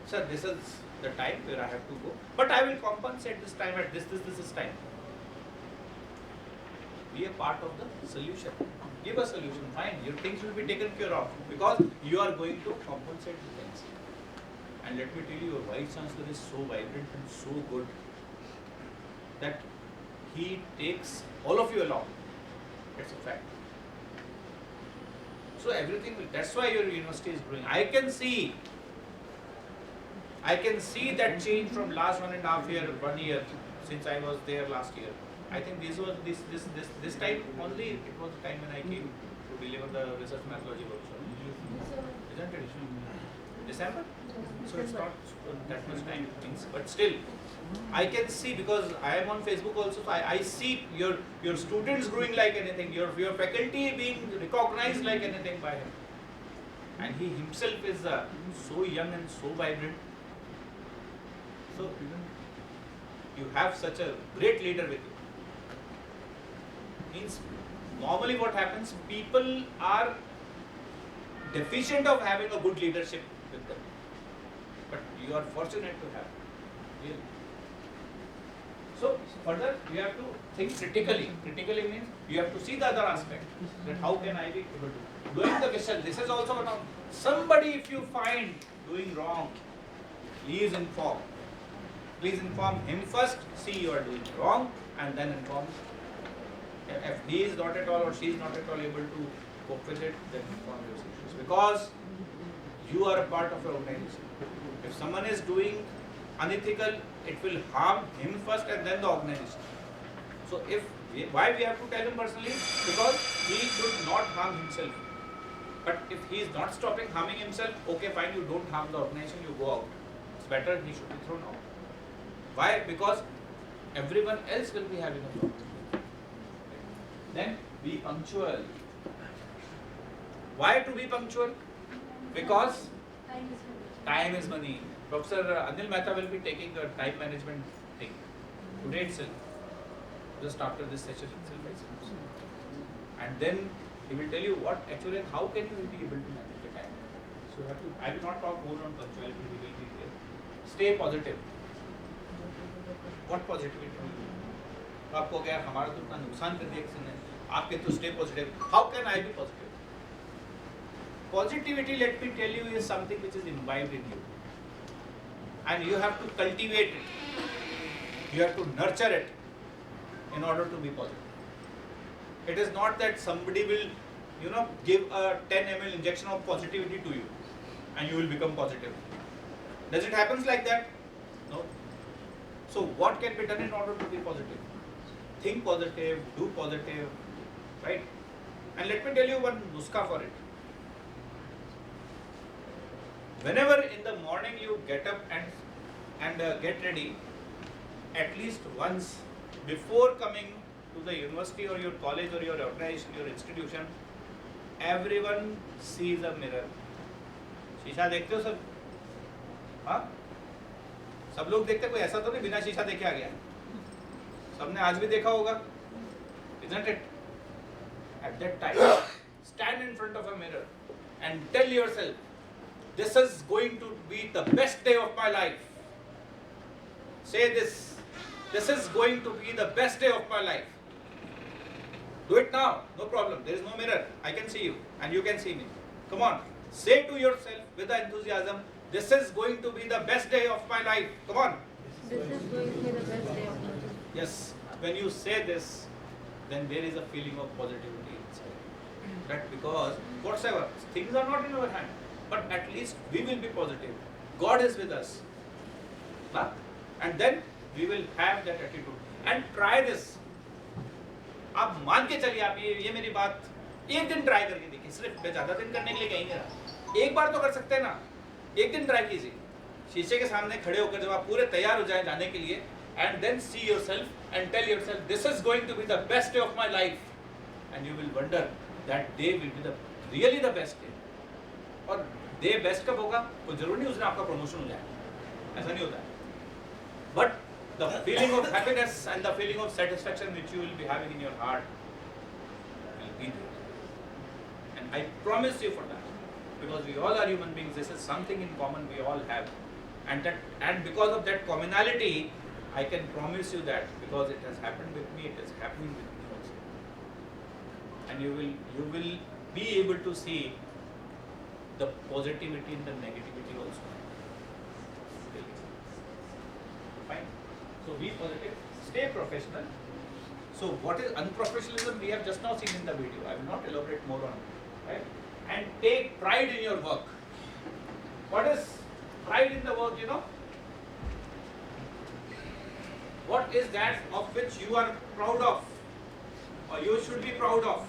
sir, this is the time where I have to go, but I will compensate this time at this time. Be a part of the solution. Give a solution. Fine, your things will be taken care of because you are going to compensate the things. And let me tell you, your vice chancellor is so vibrant and so good that he takes all of you along. It's a fact. So everything will, that's why your university is growing. I can see that change from last 1.5 year, 1 year since I was there last year. I think this time only, it was the time when I came to deliver the research methodology workshop. Isn't it? December? So it's not that much time, but still, I can see, because I am on Facebook also, so I see your students growing like anything, your faculty being recognized like anything by him. And he himself is so young and so vibrant. So you have such a great leader with you. Means normally what happens, people are deficient of having a good leadership with them. But you are fortunate to have. Really. So further, you have to think critically. Critically means you have to see the other aspect. That how can I be able to doing the question. This is also one of somebody, if you find doing wrong, please inform. Please inform him first. See you are doing wrong, and then inform. If he is not at all or she is not at all able to cope with it, then inform your issues. Because you are a part of your organization. If someone is doing unethical, it will harm him first and then the organization. So why we have to tell him personally? Because he should not harm himself. But if he is not stopping harming himself, okay, fine, you don't harm the organization, you go out. It's better he should be thrown out. Why? Because everyone else will be having a problem. Then be punctual. Why to be punctual? Because time is money. Professor Anil Mehta will be taking a time management thing today itself, just after this session itself. And then he will tell you what actually, how can you be able to manage the time. So you have to, I will not talk more on punctuality, we will be here. Stay positive. What positivity? आपको क्या हमारा तो इतना नुकसान कर दिया किसी ने, आपके तो stay positive. How can I be positive? Positivity, let me tell you, is something which is imbibed in you. And you have to cultivate it. You have to nurture it in order to be positive. It is not that somebody will, give a 10 ml injection of positivity to you and you will become positive. Does it happen like that? No. So what can be done in order to be positive? Think positive, do positive, right? And let me tell you one nuska for it. Whenever in the morning you get up and get ready, at least once before coming to the university or your college or your organization, your institution, everyone sees a mirror. शीशा देखते हो सब? हाँ? सब लोग देखते, कोई ऐसा तो नहीं बिना शीशा देखे आ गया? सबने आज भी देखा होगा, isn't it? At that time, stand in front of a mirror and tell yourself, this is going to be the best day of my life. Say this. This is going to be the best day of my life. Do it now. No problem. There is no mirror. I can see you and you can see me. Come on. Say to yourself with enthusiasm, this is going to be the best day of my life. Come on. This is going to be the best day of my life. Yes. When you say this, then there is a feeling of positivity inside. That because whatsoever, things are not in our hand. But at least we will be positive. God is with us. Huh? And then we will have that attitude. And try this. आप मान के चलिए, आप ये मेरी बात एक दिन ट्राई करके देखिए. सिर्फ ज़्यादा दिन करने के लिए कहीं नहीं. एक बार तो कर सकते हैं ना. एक दिन ट्राई कीजिए. शीशे के सामने खड़े होकर जब आप पूरे तैयार हो जाएं जाने के लिए, and then see yourself and tell yourself, this is going to be the best day of my life. And you will wonder that day will be really the best day. और डे बेस्ट कब होगा? तो जरूर नहीं उसने आपका promotion हो जाए, ऐसा नहीं होता है. But the feeling of happiness and the feeling of satisfaction which you will be having in your heart will be there. And I promise you for that, because we all are human beings. This is something in common we all have. and because of that commonality, I can promise you that because it has happened with me, it is happening with me also. And you will be able to see the positivity and the negativity also. Fine. So be positive, stay professional. So what is unprofessionalism? We have just now seen in the video. I will not elaborate more on it. Right? And take pride in your work. What is pride in the work, you know? What is that of which you are proud of? Or you should be proud of?